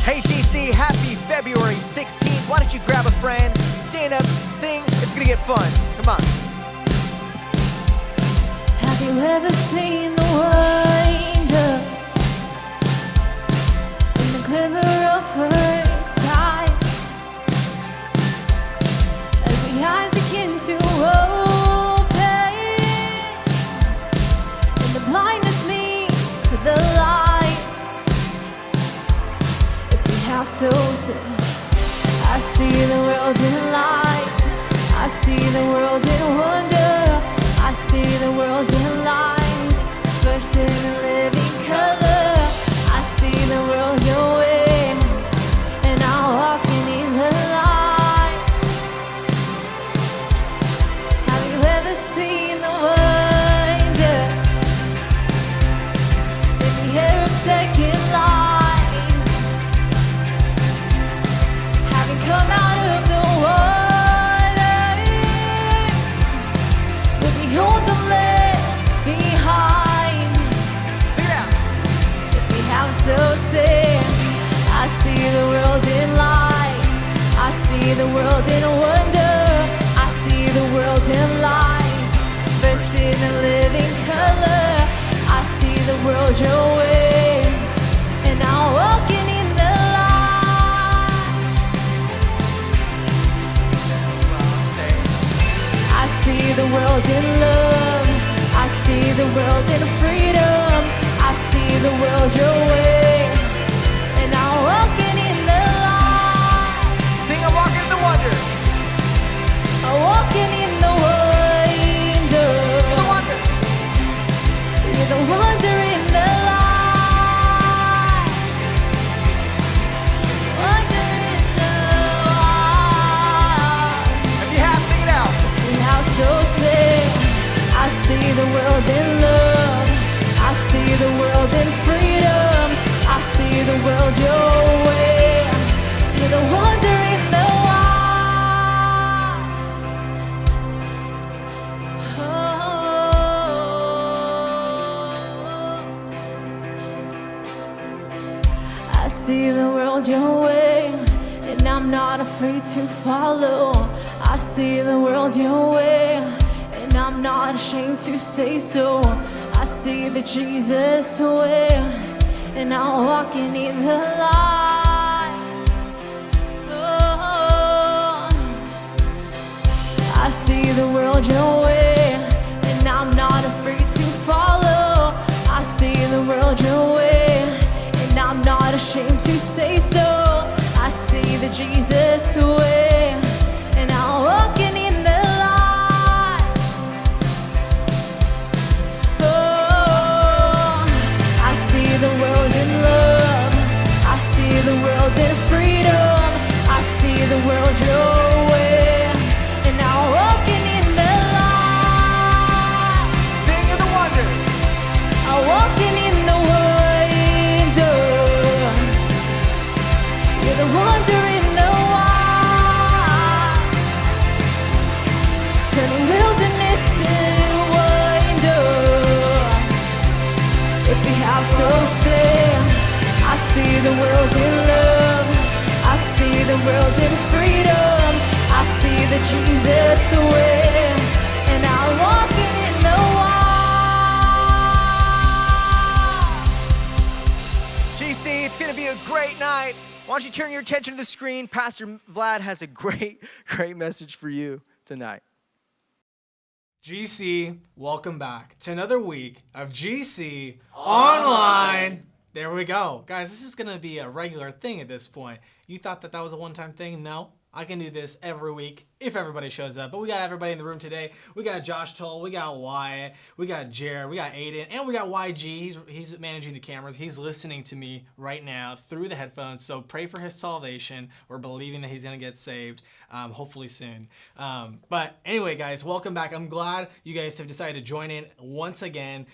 Hey GC, happy February 16th. Why don't you grab a friend, stand up, sing, it's gonna get fun. Come on. Have you ever seen the wonder in the glimmer of first sight? As the eyes begin to open and the blindness meets the light. If we have so said, I see the world in light. I see the world in wonder. I see the world in light, first in a living color. I see the world your way, and I'm walking in the light. Have you ever seen the wonder in the air of second light? Having come out of the water, hold them left behind. Sing it out. If we have so said, I see the world in light. I see the world in wonder. I see the world in light, first in a living color. I see the world your way, and I'm walking in the light. I see the world in love. I see the world in freedom. I see the world your way, and I'm walking in the light. Sing, I'm walking in the wonder. I'm walking in the wonder. The wonder. You're the wonder in the light. Wonder in the light. If you have, sing it out. Now so say, I see the world in love. I see the world in freedom. I see the world your way. You're the wonder in the wild. I see the world your way, and I'm not afraid to follow. I see the world your way, and I'm not ashamed to say so. I see the Jesus way, and I'm walking in the light. Oh, I see the world your way, and I'm not afraid to follow. I see the world your way, and I'm not ashamed to say so. I see the Jesus way, and I'm walking in the light. Oh, I see the world in love. I see the world in freedom. I see the world your way, and I'm walking in the light. Sing in the wonder. I'm walking in the wonder. You're the wonder in the wild, turning wilderness to wonder. If we have so say, I see the world in love. I see the world in freedom. I see the Jesus way, and I'm walking in the wild. GC, it's gonna be a great night. Why don't you turn your attention to the screen? Pastor Vlad has a great message for you tonight. GC, welcome back to another week of GC Online. There we go. Guys, this is going to be a regular thing at this point. You thought that was a one-time thing? No. I can do this every week if everybody shows up. But we got everybody in the room today. We got Josh Toll, we got Wyatt, we got Jared, we got Aiden, and we got YG. He's managing the cameras. He's listening to me right now through the headphones. So pray for his salvation. We're believing that he's going to get saved, hopefully soon. But anyway, guys, welcome back. I'm glad you guys have decided to join in once again.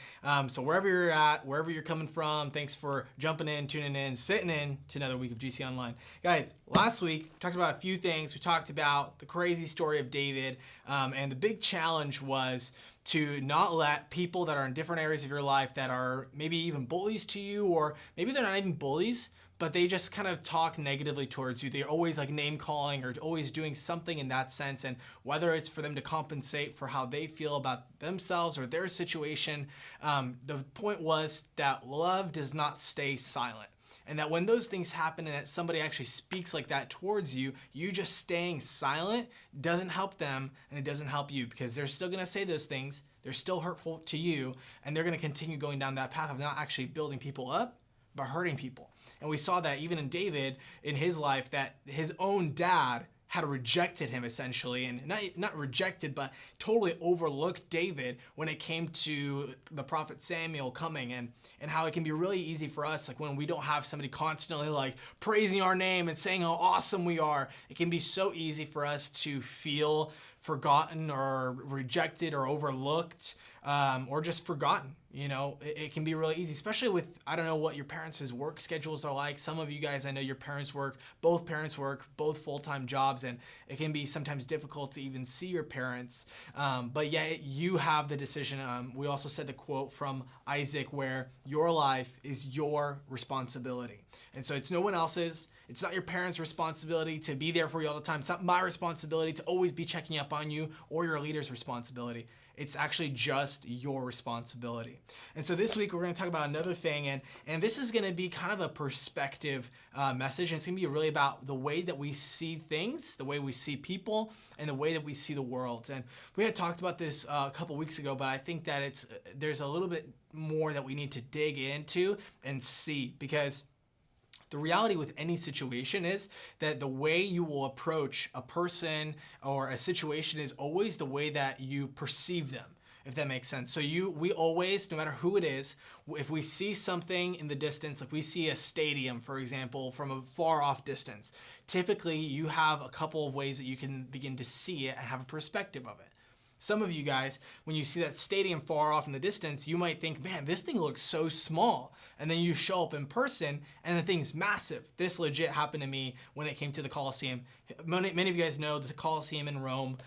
So wherever you're at, wherever you're coming from, thanks for jumping in, tuning in, sitting in to another week of GC Online. Guys, last week, we talked about a few things. We talked about the crazy story of David, and the big challenge was to not let people that are in different areas of your life that are maybe even bullies to you, or maybe they're not even bullies, but they just kind of talk negatively towards you. They're always like name calling or always doing something in that sense. And whether it's for them to compensate for how they feel about themselves or their situation, the point was that love does not stay silent. And that when those things happen and that somebody actually speaks like that towards you, you just staying silent doesn't help them and it doesn't help you, because they're still gonna say those things, they're still hurtful to you, and they're gonna continue going down that path of not actually building people up, but hurting people. And we saw that even in David, in his life, that his own dad had rejected him essentially, and not rejected, but totally overlooked David when it came to the prophet Samuel coming, and how it can be really easy for us, like when we don't have somebody constantly like praising our name and saying how awesome we are, it can be so easy for us to feel forgotten or rejected or overlooked, or just forgotten. You know, it can be really easy, especially with, I don't know what your parents' work schedules are like. Some of you guys, I know your parents work both full-time jobs, and it can be sometimes difficult to even see your parents. But yet you have the decision. We also said the quote from Isaac where your life is your responsibility. And so it's no one else's. It's not your parents' responsibility to be there for you all the time. It's not my responsibility to always be checking up on you, or your leader's responsibility. It's actually just your responsibility. And so this week we're going to talk about another thing, and this is going to be kind of a perspective message, and it's going to be really about the way that we see things, the way we see people, and the way that we see the world. And we had talked about this a couple weeks ago, but I think that there's a little bit more that we need to dig into and see, because the reality with any situation is that the way you will approach a person or a situation is always the way that you perceive them, if that makes sense. So we always, no matter who it is, if we see something in the distance, like we see a stadium, for example, from a far off distance, typically you have a couple of ways that you can begin to see it and have a perspective of it. Some of you guys, when you see that stadium far off in the distance, you might think, man, this thing looks so small. And then you show up in person and the thing's massive. This legit happened to me when it came to the Colosseum. Many of you guys know the Colosseum in Rome.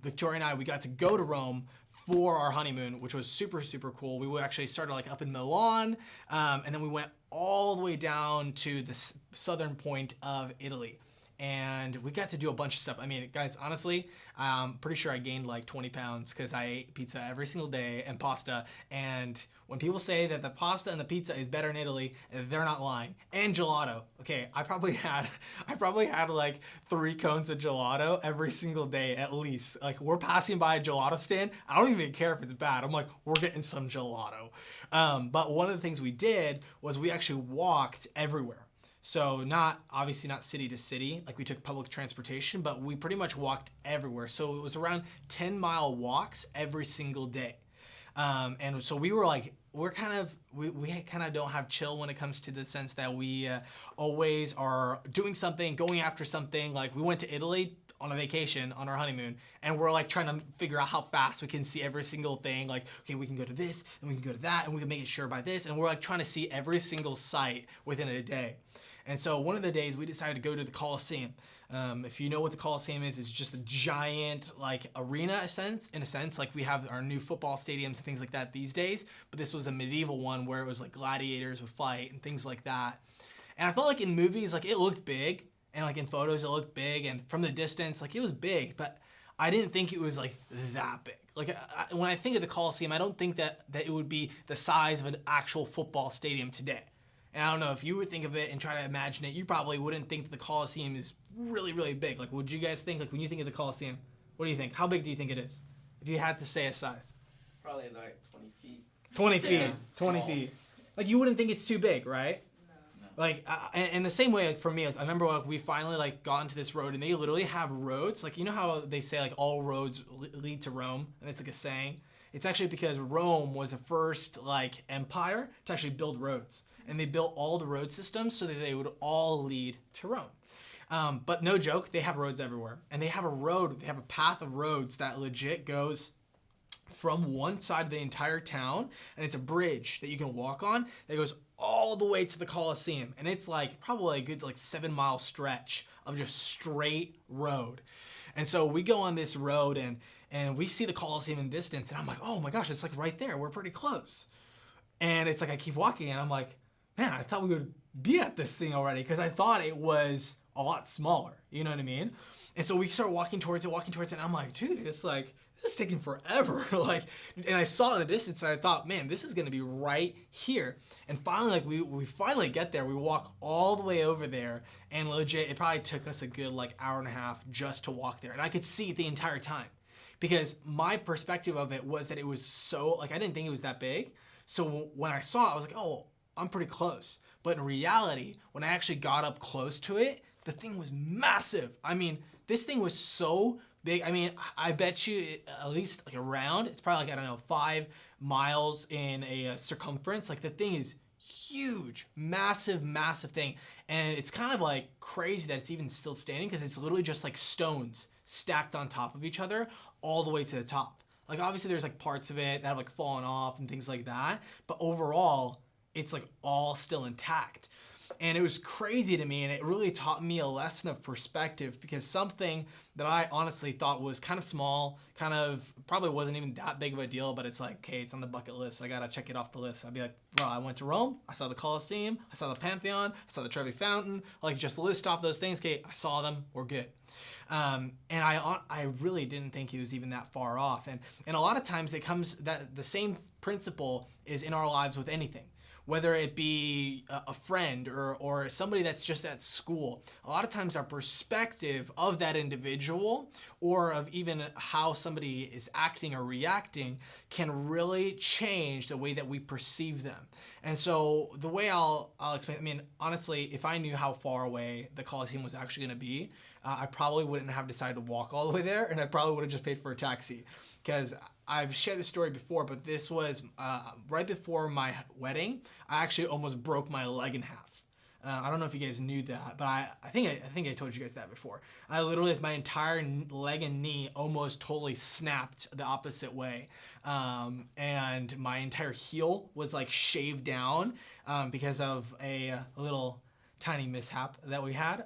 Victoria and I, we got to go to Rome for our honeymoon, which was super, super cool. We actually started like up in Milan, and then we went all the way down to the southern point of Italy. And we got to do a bunch of stuff. I mean, guys, honestly, I'm pretty sure I gained like 20 pounds because I ate pizza every single day and pasta. And when people say that the pasta and the pizza is better in Italy, they're not lying. And gelato. Okay, I probably had like 3 cones of gelato every single day at least. Like, we're passing by a gelato stand. I don't even care if it's bad. I'm like, we're getting some gelato. But one of the things we did was we actually walked everywhere. So obviously not city to city, like we took public transportation, but we pretty much walked everywhere. So it was around 10-mile walks every single day. And so we were like, we kind of don't have chill when it comes to the sense that we always are doing something, going after something. Like we went to Italy on a vacation on our honeymoon, and we're like trying to figure out how fast we can see every single thing. Like, okay, we can go to this and we can go to that and we can make it sure by this. And we're like trying to see every single site within a day. And so one of the days we decided to go to the Colosseum. If you know what the Colosseum is, it's just a giant like arena in a sense. Like we have our new football stadiums and things like that these days, but this was a medieval one where it was like gladiators would fight and things like that. And I felt like in movies, like it looked big, and like in photos it looked big, and from the distance, like it was big, but I didn't think it was like that big. Like when I think of the Colosseum, I don't think that it would be the size of an actual football stadium today. And I don't know, if you would think of it and try to imagine it, you probably wouldn't think that the Colosseum is really, really big. Like, would you guys think, like when you think of the Colosseum, what do you think? How big do you think it is? If you had to say a size. Probably like 20 feet. 20 feet. Yeah. 20 feet. Like, you wouldn't think it's too big, right? No. Like, in the same way, like for me, like I remember like we finally like got into this road, and they literally have roads. Like, you know how they say like all roads lead to Rome, and it's like a saying? It's actually because Rome was the first like empire to actually build roads. And they built all the road systems so that they would all lead to Rome. But no joke, they have roads everywhere. And they have a path of roads that legit goes from one side of the entire town, and it's a bridge that you can walk on that goes all the way to the Colosseum. And it's like probably a good like 7-mile stretch of just straight road. And so we go on this road and we see the Colosseum in the distance, and I'm like, oh my gosh, it's like right there. We're pretty close. And it's like I keep walking, and I'm like, man, I thought we would be at this thing already because I thought it was a lot smaller. You know what I mean? And so we start walking towards it, and I'm like, dude, it's like, this is taking forever. Like, and I saw in the distance, and I thought, man, this is gonna be right here. And finally, like, we finally get there. We walk all the way over there, and legit, it probably took us a good like hour and a half just to walk there. And I could see it the entire time, because my perspective of it was that it was so, like, I didn't think it was that big. So when I saw it, I was like, oh, I'm pretty close. But in reality, when I actually got up close to it, the thing was massive. I mean, this thing was so big. I mean, I bet you at least like around, it's probably like, I don't know, 5 miles in a circumference. Like, the thing is huge, massive, massive thing. And it's kind of like crazy that it's even still standing, because it's literally just like stones stacked on top of each other all the way to the top. Like, obviously there's like parts of it that have like fallen off and things like that, but overall it's like all still intact. And it was crazy to me, and it really taught me a lesson of perspective, because something that I honestly thought was kind of small, kind of probably wasn't even that big of a deal, but it's like, okay, it's on the bucket list, I gotta check it off the list. I'd be like, well, I went to Rome, I saw the Colosseum, I saw the Pantheon, I saw the Trevi Fountain, like, just list off those things, okay, I saw them, we're good. And I really didn't think it was even that far off. And a lot of times it comes, that the same principle is in our lives with anything. Whether it be a friend or somebody that's just at school. A lot of times our perspective of that individual, or of even how somebody is acting or reacting, can really change the way that we perceive them. And so the way I'll explain, I mean, honestly, if I knew how far away the Colosseum was actually gonna be, I probably wouldn't have decided to walk all the way there, and I probably would have just paid for a taxi. Because I've shared this story before, but this was right before my wedding. I actually almost broke my leg in half. I don't know if you guys knew that, but I think I told you guys that before. I literally, my entire leg and knee almost totally snapped the opposite way. And my entire heel was like shaved down because of a little tiny mishap that we had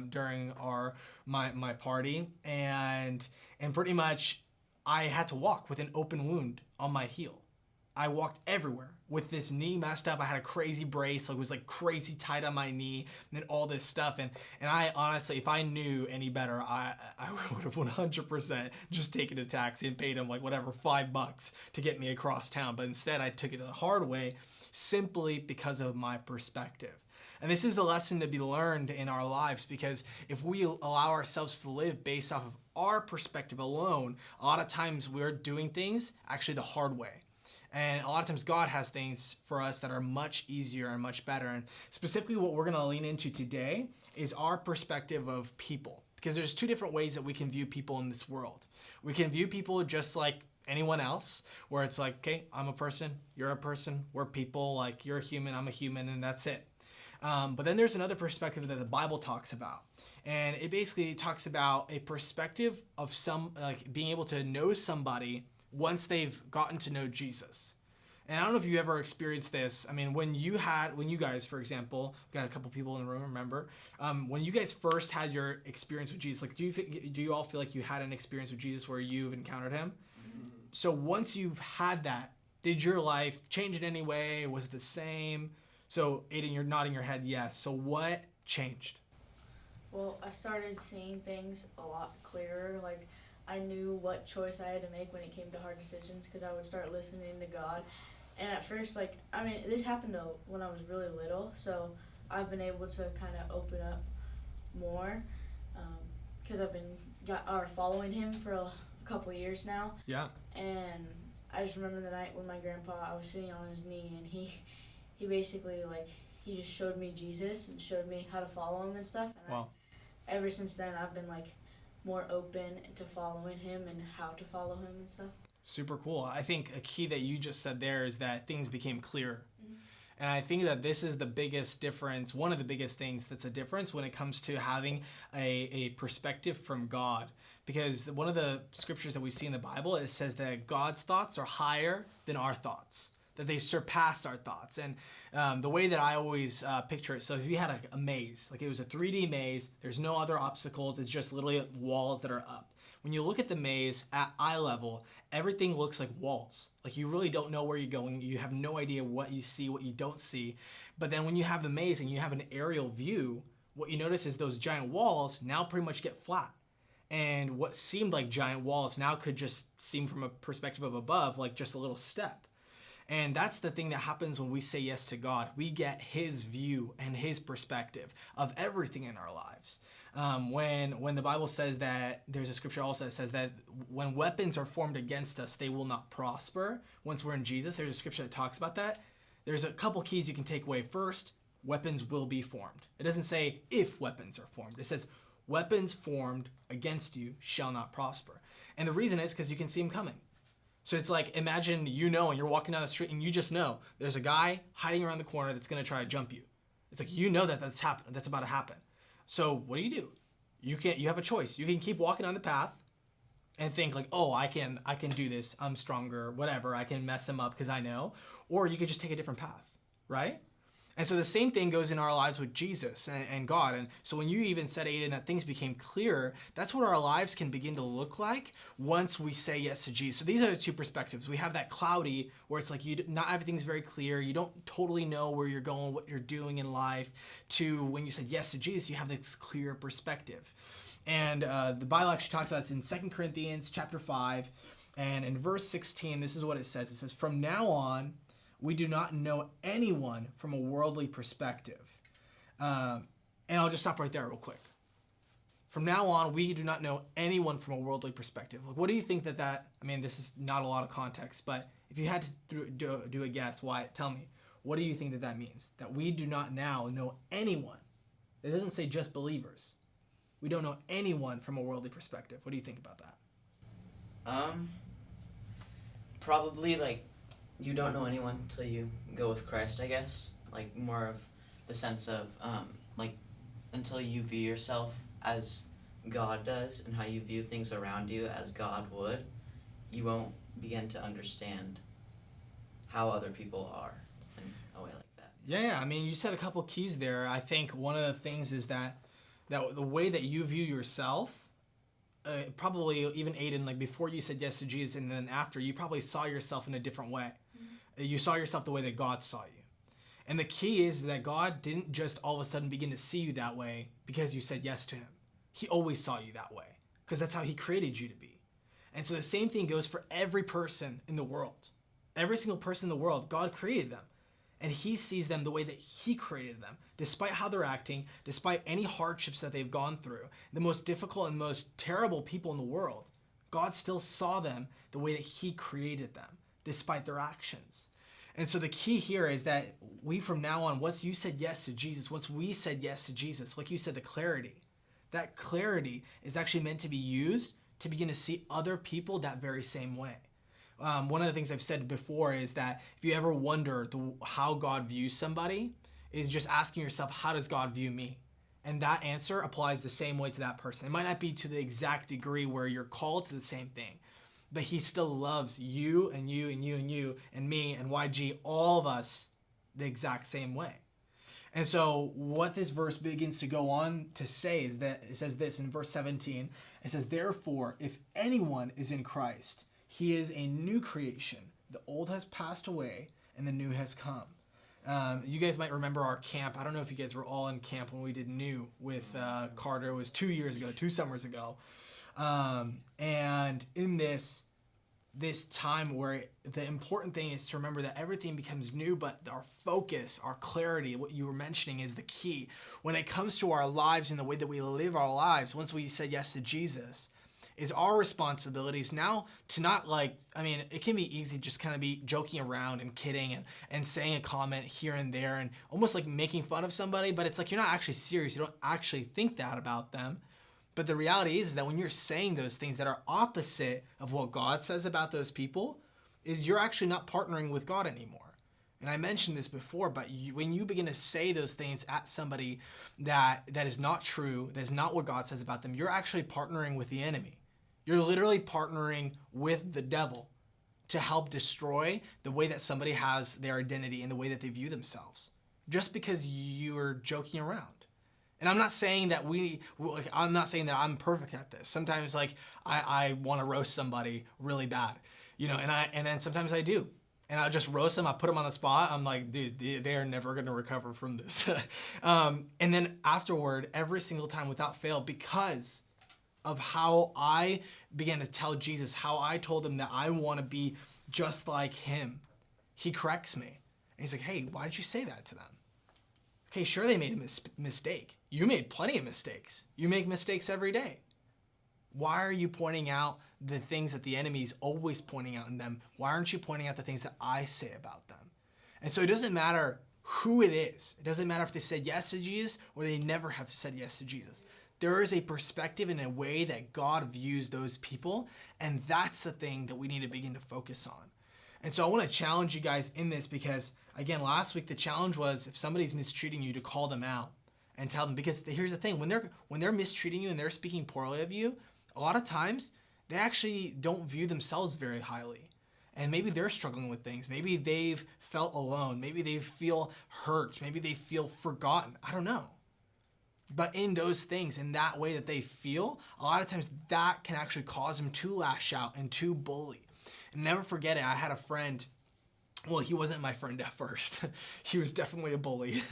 during my party. And pretty much I had to walk with an open wound on my heel. I walked everywhere with this knee messed up. I had a crazy brace, like it was like crazy tight on my knee, and then all this stuff. And I honestly, if I knew any better, I would have 100% just taken a taxi and paid him like whatever, $5 to get me across town. But instead I took it the hard way, simply because of my perspective. And this is a lesson to be learned in our lives, because if we allow ourselves to live based off of our perspective alone, a lot of times we're doing things actually the hard way. And a lot of times God has things for us that are much easier and much better. And specifically what we're gonna lean into today is our perspective of people. Because there's 2 different ways that we can view people in this world. We can view people just like anyone else, where it's like, okay, I'm a person, you're a person, we're people, like you're a human, I'm a human, and that's it. But then there's another perspective that the Bible talks about. And it basically talks about a perspective of being able to know somebody once they've gotten to know Jesus. And I don't know if you ever experienced this. I mean, when you guys, for example, got a couple people in the room, remember, when you guys first had your experience with Jesus, like, do you all feel like you had an experience with Jesus where you've encountered him? Mm-hmm. So once you've had that, did your life change in any way? Was it the same? So Aiden, you're nodding your head yes. So what changed? Well, I started seeing things a lot clearer. Like, I knew what choice I had to make when it came to hard decisions, because I would start listening to God. And at first, like, I mean, this happened though when I was really little, so I've been able to kind of open up more, because I've been following him for a couple years now. Yeah. And I just remember the night when my grandpa, I was sitting on his knee, and he basically, like, he just showed me Jesus and showed me how to follow him and stuff. And wow. Ever since then, I've been, like, more open to following him and how to follow him and stuff. Super cool. I think a key that you just said there is that things became clearer. Mm-hmm. And I think that this is the biggest difference, one of the biggest things that's a difference when it comes to having a perspective from God. Because one of the scriptures that we see in the Bible, it says that God's thoughts are higher than our thoughts, that they surpass our thoughts. And the way that I always picture it, so if you had a maze, like it was a 3D maze, there's no other obstacles, it's just literally walls that are up. when you look at the maze at eye level, everything looks like walls. Like you really don't know where you're going. You have no idea what you see, what you don't see. But then when you have the maze and you have an aerial view, what you notice is those giant walls now pretty much get flat. And what seemed like giant walls now could just seem from a perspective of above like just a little step. And that's the thing that happens when we say yes to God. We get his view and his perspective of everything in our lives. When the Bible says that, there's a scripture also that says that when weapons are formed against us, they will not prosper. Once we're in Jesus, there's a scripture that talks about that. There's a couple keys you can take away. First, weapons will be formed. It doesn't say if weapons are formed. It says weapons formed against you shall not prosper. And the reason is because you can see them coming. So it's like, imagine and you're walking down the street and you just know there's a guy hiding around the corner that's going to try to jump you. It's like, that's about to happen. So what do? You have a choice. You can keep walking on the path and think like, oh, I can do this. I'm stronger, whatever. I can mess him up because I know. Or you could just take a different path, right? And so the same thing goes in our lives with Jesus and God. And so when you even said, Aiden, that things became clearer, that's what our lives can begin to look like once we say yes to Jesus. So these are the two perspectives. We have that cloudy where it's like not everything's very clear. You don't totally know where you're going, what you're doing in life, to when you said yes to Jesus, you have this clear perspective. And the Bible actually talks about this in 2 Corinthians chapter 5. And in verse 16, this is what it says. It says, from now on, we do not know anyone from a worldly perspective. And I'll just stop right there real quick. From now on, we do not know anyone from a worldly perspective. Like, what do you think that, I mean, this is not a lot of context, but if you had to do a guess, tell me, what do you think that means? That we do not now know anyone. It doesn't say just believers. We don't know anyone from a worldly perspective. What do you think about that? Probably like you don't know anyone until you go with Christ, I guess. Like more of the sense of like until you view yourself as God does and how you view things around you as God would, you won't begin to understand how other people are in a way like that. Yeah, I mean, you said a couple keys there. I think one of the things is that the way that you view yourself, probably even Aiden, like before you said yes to Jesus and then after, you probably saw yourself in a different way. Mm-hmm. You saw yourself the way that God saw you. And the key is that God didn't just all of a sudden begin to see you that way because you said yes to him. He always saw you that way because that's how he created you to be. And so the same thing goes for every person in the world. Every single person in the world, God created them. And he sees them the way that he created them, despite how they're acting, despite any hardships that they've gone through, the most difficult and most terrible people in the world. God still saw them the way that he created them, despite their actions. And so the key here is that we from now on, once you said yes to Jesus, once we said yes to Jesus, like you said, the clarity, that clarity is actually meant to be used to begin to see other people that very same way. One of the things I've said before is that if you ever wonder how God views somebody, is just asking yourself, how does God view me? And that answer applies the same way to that person. It might not be to the exact degree where you're called to the same thing, but he still loves you and you and you and you and me and YG, all of us, the exact same way. And so what this verse begins to go on to say is that it says this in verse 17. It says, therefore, if anyone is in Christ, he is a new creation. The old has passed away and the new has come. You guys might remember our camp. I don't know if you guys were all in camp when we did New with Carter. It was 2 summers ago. And in this time where the important thing is to remember that everything becomes new, but our focus, our clarity, what you were mentioning is the key. When it comes to our lives and the way that we live our lives, once we said yes to Jesus, is our responsibilities now to not it can be easy just kind of be joking around and kidding and saying a comment here and there and almost like making fun of somebody, but it's like you're not actually serious. You don't actually think that about them. But the reality is that when you're saying those things that are opposite of what God says about those people, is you're actually not partnering with God anymore. And I mentioned this before, but when you begin to say those things at somebody that is not true, that is not what God says about them, you're actually partnering with the enemy. You're literally partnering with the devil to help destroy the way that somebody has their identity and the way that they view themselves, just because you're joking around. And I'm not saying that I'm not saying that I'm perfect at this. Sometimes like I want to roast somebody really bad, and then sometimes I do. And I just roast them. I put them on the spot. I'm like, dude, they are never going to recover from this. And then afterward, every single time without fail, because of how I began to tell Jesus, how I told him that I want to be just like him, he corrects me. And he's like, hey, why did you say that to them? Okay, sure, they made a mistake. You made plenty of mistakes. You make mistakes every day. Why are you pointing out the things that the enemy is always pointing out in them? Why aren't you pointing out the things that I say about them? And so it doesn't matter who it is. It doesn't matter if they said yes to Jesus or they never have said yes to Jesus. There is a perspective and a way that God views those people, and that's the thing that we need to begin to focus on. And so I want to challenge you guys in this because, again, last week the challenge was if somebody's mistreating you to call them out and tell them, because here's the thing, when they're mistreating you and they're speaking poorly of you, a lot of times they actually don't view themselves very highly. And maybe they're struggling with things. Maybe they've felt alone. Maybe they feel hurt. Maybe they feel forgotten. I don't know. But in those things, in that way that they feel, a lot of times that can actually cause them to lash out and to bully. And never forget it, I had a friend, well, he wasn't my friend at first. He was definitely a bully.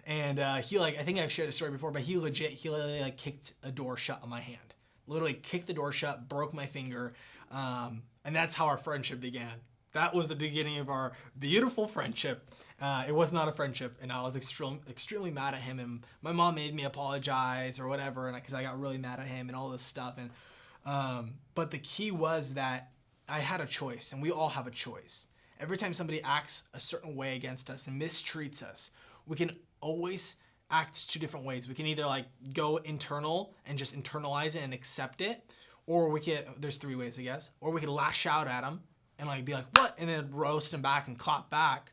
And I think I've shared the story before, but he literally like kicked a door shut on my hand. Literally kicked the door shut, broke my finger, and that's how our friendship began. That was the beginning of our beautiful friendship. It was not a friendship, and I was extremely mad at him, and my mom made me apologize or whatever, and because I got really mad at him and all this stuff. And but the key was that I had a choice, and we all have a choice. Every time somebody acts a certain way against us and mistreats us, we can always act two different ways. We can either like go internal and just internalize it and accept it, or there's three ways, I guess, or we could lash out at them and like be like, what? And then roast them back and clap back.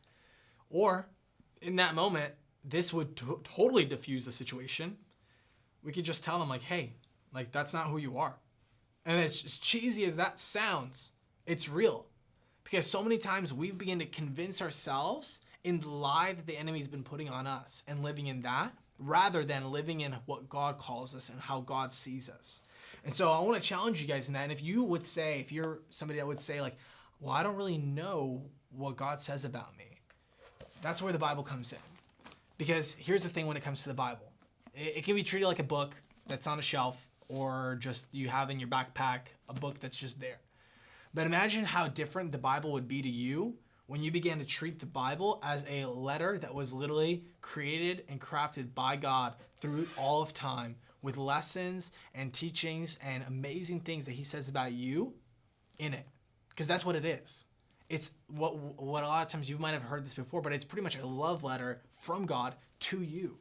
Or in that moment, this would totally diffuse the situation. We could just tell them like, hey, like that's not who you are. And as cheesy as that sounds, it's real. Because so many times we begin to convince ourselves in the lie that the enemy's been putting on us and living in that, rather than living in what God calls us and how God sees us. And so I want to challenge you guys in that. And if you're somebody that would say like, well, I don't really know what God says about me, that's where the Bible comes in. Because here's the thing when it comes to the Bible. It can be treated like a book that's on a shelf, or just you have in your backpack a book that's just there. But imagine how different the Bible would be to you when you began to treat the Bible as a letter that was literally created and crafted by God through all of time, with lessons and teachings and amazing things that he says about you in it. Because that's what it is. It's what a lot of times you might have heard this before, but it's pretty much a love letter from God to you.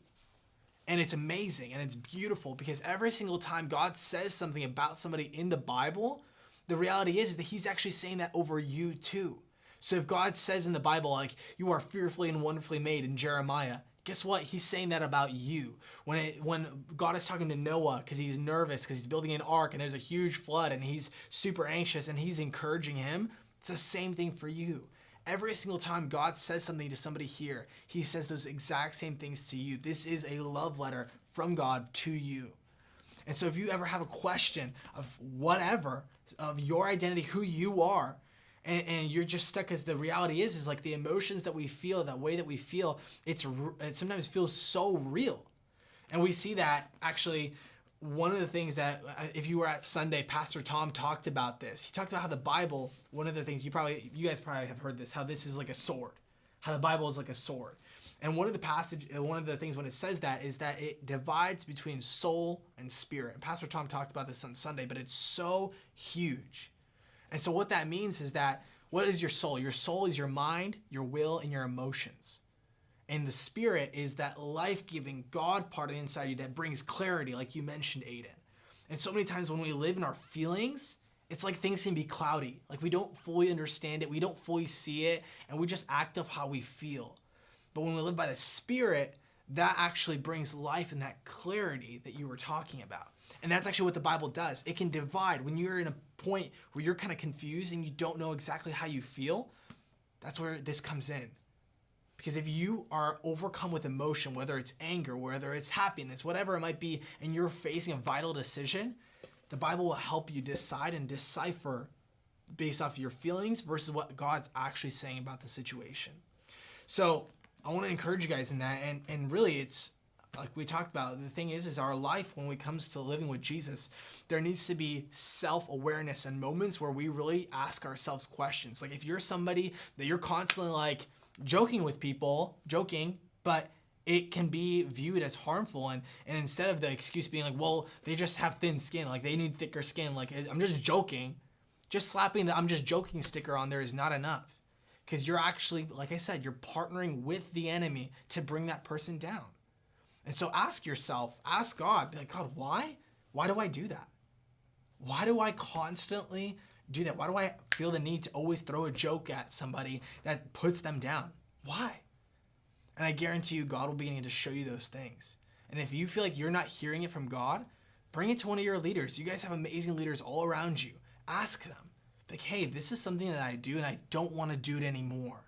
And it's amazing and it's beautiful because every single time God says something about somebody in the Bible, the reality is that he's actually saying that over you too. So if God says in the Bible, like, you are fearfully and wonderfully made in Jeremiah, guess what? He's saying that about you. When God is talking to Noah because he's nervous because he's building an ark and there's a huge flood and he's super anxious and he's encouraging him, it's the same thing for you. Every single time God says something to somebody here, he says those exact same things to you. This is a love letter from God to you. And so if you ever have a question of whatever, of your identity, who you are, and you're just stuck, as the reality is like the emotions that we feel, that way that we feel, it sometimes feels so real. And we see that actually. One of the things that, if you were at Sunday, Pastor Tom talked about this. He talked about how the Bible, one of the things you guys probably have heard this, how this is like a sword, how the Bible is like a sword. And one of the things when it says that is that it divides between soul and spirit. And Pastor Tom talked about this on Sunday, but it's so huge. And so what that means is that, what is your soul? Your soul is your mind, your will, and your emotions. And the spirit is that life-giving God part of the inside of you that brings clarity, like you mentioned, Aiden. And so many times when we live in our feelings, it's like things can be cloudy. Like we don't fully understand it, we don't fully see it, and we just act off how we feel. But when we live by the Spirit, that actually brings life and that clarity that you were talking about. And that's actually what the Bible does. It can divide. When you're in a point where you're kind of confused and you don't know exactly how you feel, that's where this comes in. Because if you are overcome with emotion, whether it's anger, whether it's happiness, whatever it might be, and you're facing a vital decision, the Bible will help you decide and decipher based off your feelings versus what God's actually saying about the situation. So I want to encourage you guys in that. And really, it's like we talked about, the thing is our life, when it comes to living with Jesus, there needs to be self-awareness and moments where we really ask ourselves questions. Like if you're somebody that you're constantly like joking with people, but it can be viewed as harmful, and instead of the excuse being like, well, they just have thin skin, like they need thicker skin, like I'm just joking, just slapping the I'm just joking sticker on there is not enough. Because you're actually, like I said, you're partnering with the enemy to bring that person down. And so ask yourself, ask God, be like, God, why? Why do I do that? Why do I constantly do that? Why do I feel the need to always throw a joke at somebody that puts them down? Why? And I guarantee you, God will begin to show you those things. And if you feel like you're not hearing it from God, bring it to one of your leaders. You guys have amazing leaders all around you. Ask them, like, hey, this is something that I do and I don't want to do it anymore.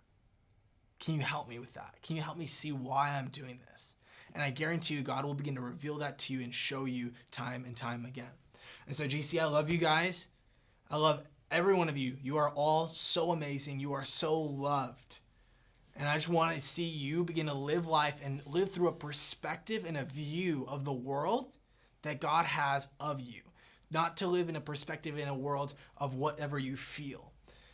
Can you help me with that? Can you help me see why I'm doing this? And I guarantee you, God will begin to reveal that to you and show you time and time again. And so, GC, I love you guys. I love every one of you. You are all so amazing. You are so loved. And I just want to see you begin to live life and live through a perspective and a view of the world that God has of you. Not to live in a perspective in a world of whatever you feel.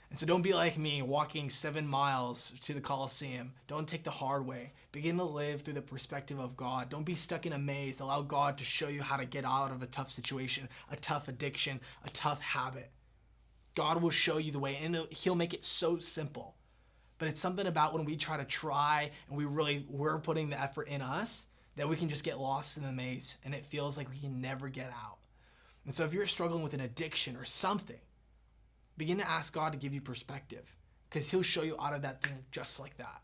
And so don't be like me, walking 7 miles to the Colosseum. Don't take the hard way. Begin to live through the perspective of God. Don't be stuck in a maze. Allow God to show you how to get out of a tough situation, a tough addiction, a tough habit. God will show you the way, and he'll make it so simple. But it's something about when we try and we're putting the effort in us, that we can just get lost in the maze, and it feels like we can never get out. And so if you're struggling with an addiction or something, begin to ask God to give you perspective, because he'll show you out of that thing just like that.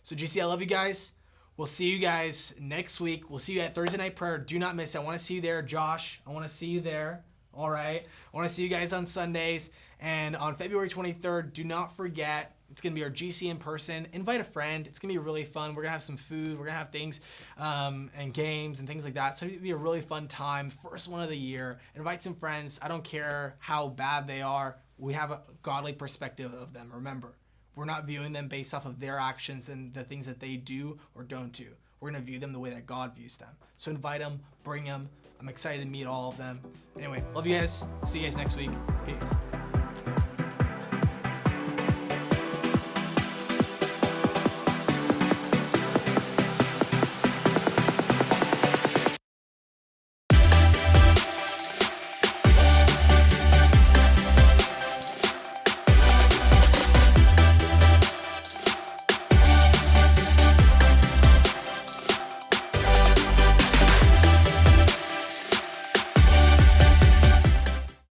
So GC, I love you guys. We'll see you guys next week. We'll see you at Thursday Night Prayer. Do not miss it. I want to see you there. Josh, I want to see you there. All right. I want to see you guys on Sundays. And on February 23rd, do not forget, it's going to be our GC in person. Invite a friend. It's going to be really fun. We're going to have some food. We're going to have things and games and things like that. So it'll be a really fun time. First one of the year. Invite some friends. I don't care how bad they are. We have a godly perspective of them. Remember, we're not viewing them based off of their actions and the things that they do or don't do. We're going to view them the way that God views them. So invite them. Bring them. I'm excited to meet all of them. Anyway, love you guys. See you guys next week. Peace.